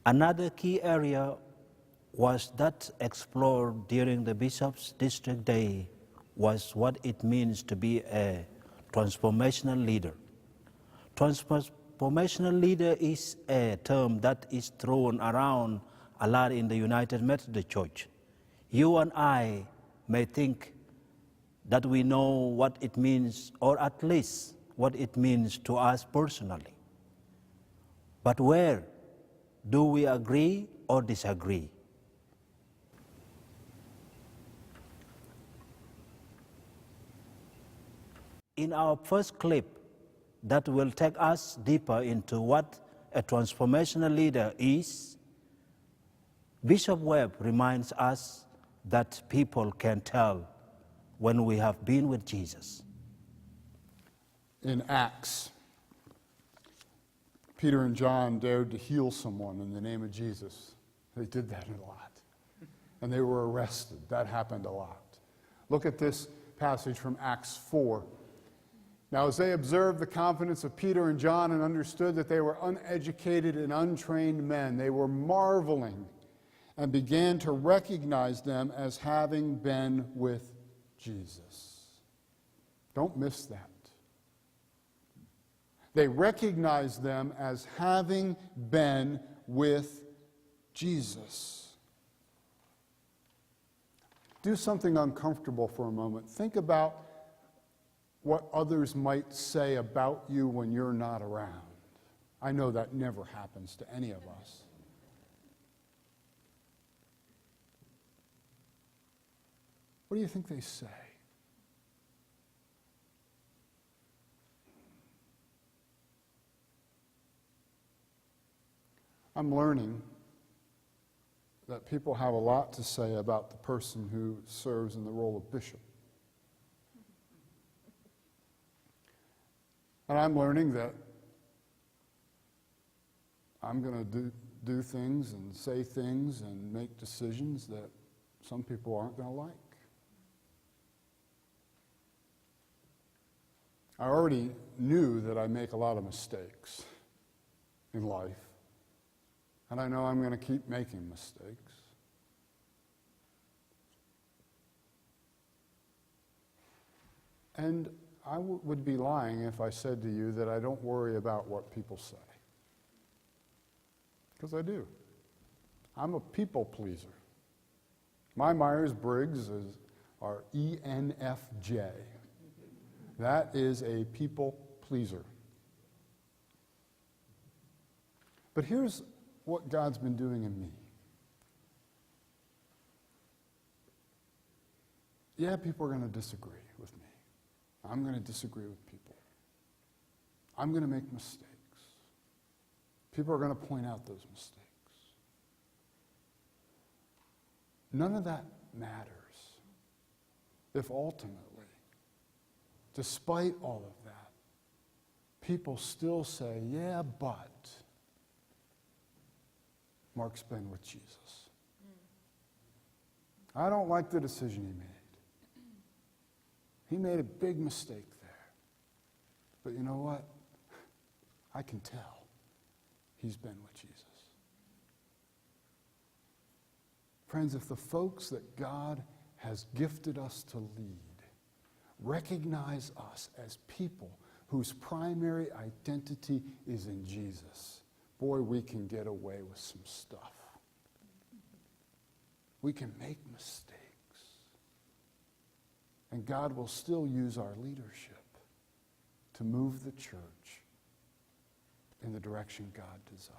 Another key area was that explored during the Bishop's District Day was what it means to be a transformational leader. Transformational leader is a term that is thrown around a lot in the United Methodist Church. You and I may think that we know what it means, or at least what it means to us personally. But where do we agree or disagree? In our first clip that will take us deeper into what a transformational leader is, Bishop Webb reminds us that people can tell when we have been with Jesus. In Acts, Peter and John dared to heal someone in the name of Jesus. They did that a lot. And they were arrested. That happened a lot. Look at this passage from Acts 4. Now, as they observed the confidence of Peter and John and understood that they were uneducated and untrained men, they were marveling and began to recognize them as having been with Jesus. Don't miss that. They recognized them as having been with Jesus. Do something uncomfortable for a moment. Think about what others might say about you when you're not around. I know that never happens to any of us. What do you think they say? I'm learning that people have a lot to say about the person who serves in the role of bishop. And I'm learning that I'm going to do things and say things and make decisions that some people aren't going to like. I already knew that I make a lot of mistakes in life. And I know I'm going to keep making mistakes. And I would be lying if I said to you that I don't worry about what people say. Because I do. I'm a people pleaser. My Myers-Briggs are ENFJ. That is a people pleaser. But here's what God's been doing in me. Yeah, people are going to disagree with me. I'm going to disagree with people. I'm going to make mistakes. People are going to point out those mistakes. None of that matters if ultimately, despite all of that, people still say, yeah, but Mark's been with Jesus. I don't like the decision he made. He made a big mistake there. But you know what? I can tell he's been with Jesus. Friends, if the folks that God has gifted us to lead recognize us as people whose primary identity is in Jesus, boy, we can get away with some stuff. We can make mistakes. And God will still use our leadership to move the church in the direction God desires.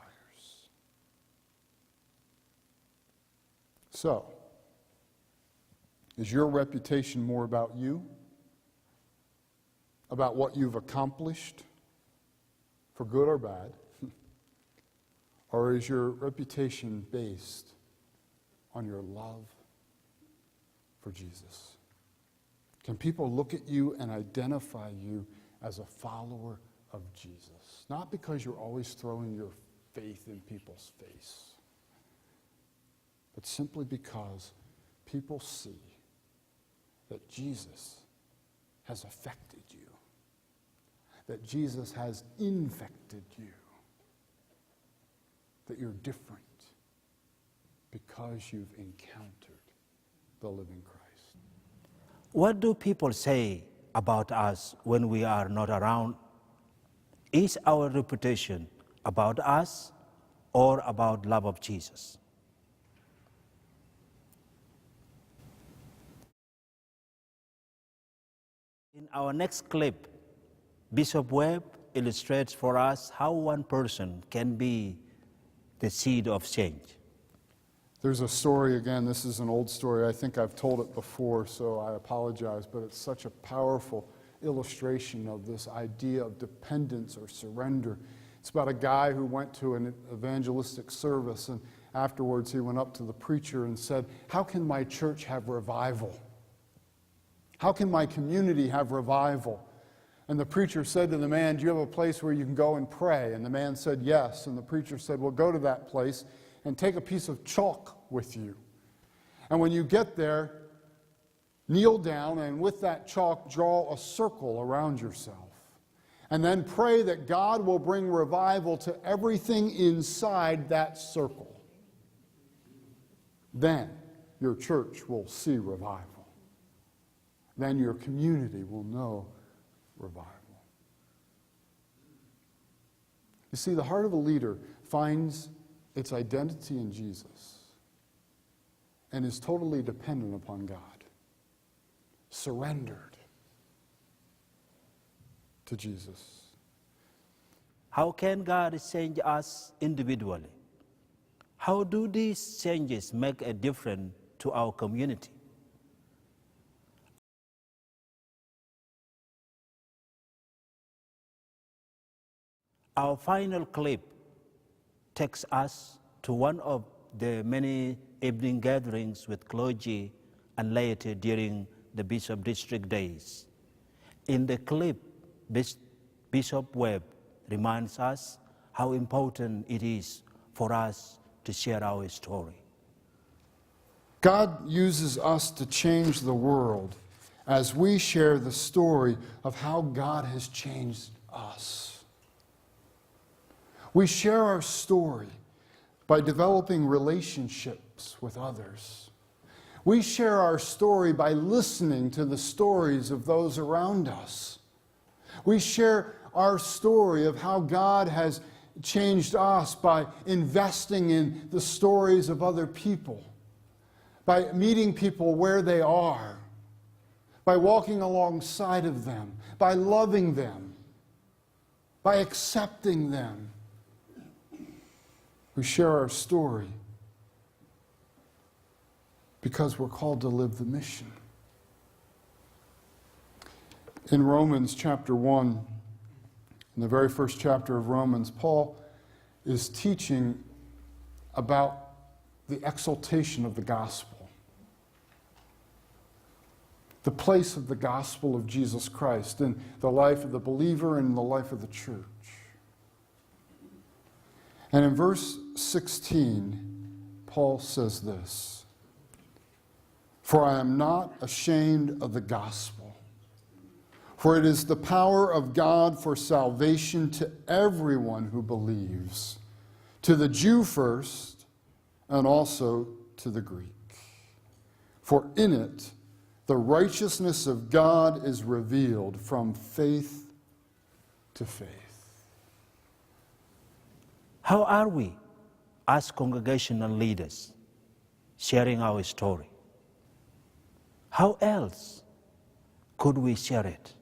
So, is your reputation more about you? About what you've accomplished, for good or bad? Or is your reputation based on your love for Jesus? Can people look at you and identify you as a follower of Jesus? Not because you're always throwing your faith in people's face, but simply because people see that Jesus has affected you, that Jesus has infected you, that you're different, because you've encountered the living Christ. What do people say about us when we are not around? Is our reputation about us or about love of Jesus? In our next clip, Bishop Webb illustrates for us how one person can be the seed of change. There's a story, again, this is an old story. I think I've told it before, so I apologize, but it's such a powerful illustration of this idea of dependence or surrender. It's about a guy who went to an evangelistic service, and afterwards he went up to the preacher and said, "How can my church have revival? How can my community have revival?" And the preacher said to the man, "Do you have a place where you can go and pray?" And the man said, "Yes." And the preacher said, "Well, go to that place and take a piece of chalk with you. And when you get there, kneel down and with that chalk draw a circle around yourself. And then pray that God will bring revival to everything inside that circle. Then your church will see revival. Then your community will know revival." You see, the heart of a leader finds its identity in Jesus and is totally dependent upon God, surrendered to Jesus. How can God change us individually? How do these changes make a difference to our community? Our final clip takes us to one of the many evening gatherings with clergy and laity during the Bishop District Days. In the clip, Bishop Webb reminds us how important it is for us to share our story. God uses us to change the world as we share the story of how God has changed us. We share our story by developing relationships with others. We share our story by listening to the stories of those around us. We share our story of how God has changed us by investing in the stories of other people, by meeting people where they are, by walking alongside of them, by loving them, by accepting them. We share our story because we're called to live the mission. In Romans chapter 1, in the very first chapter of Romans, Paul is teaching about the exaltation of the gospel, the place of the gospel of Jesus Christ in the life of the believer and in the life of the church. And in verse 16, Paul says this, "For I am not ashamed of the gospel, for it is the power of God for salvation to everyone who believes, to the Jew first, and also to the Greek. For in it the righteousness of God is revealed from faith to faith." How are we, as congregational leaders, sharing our story? How else could we share it?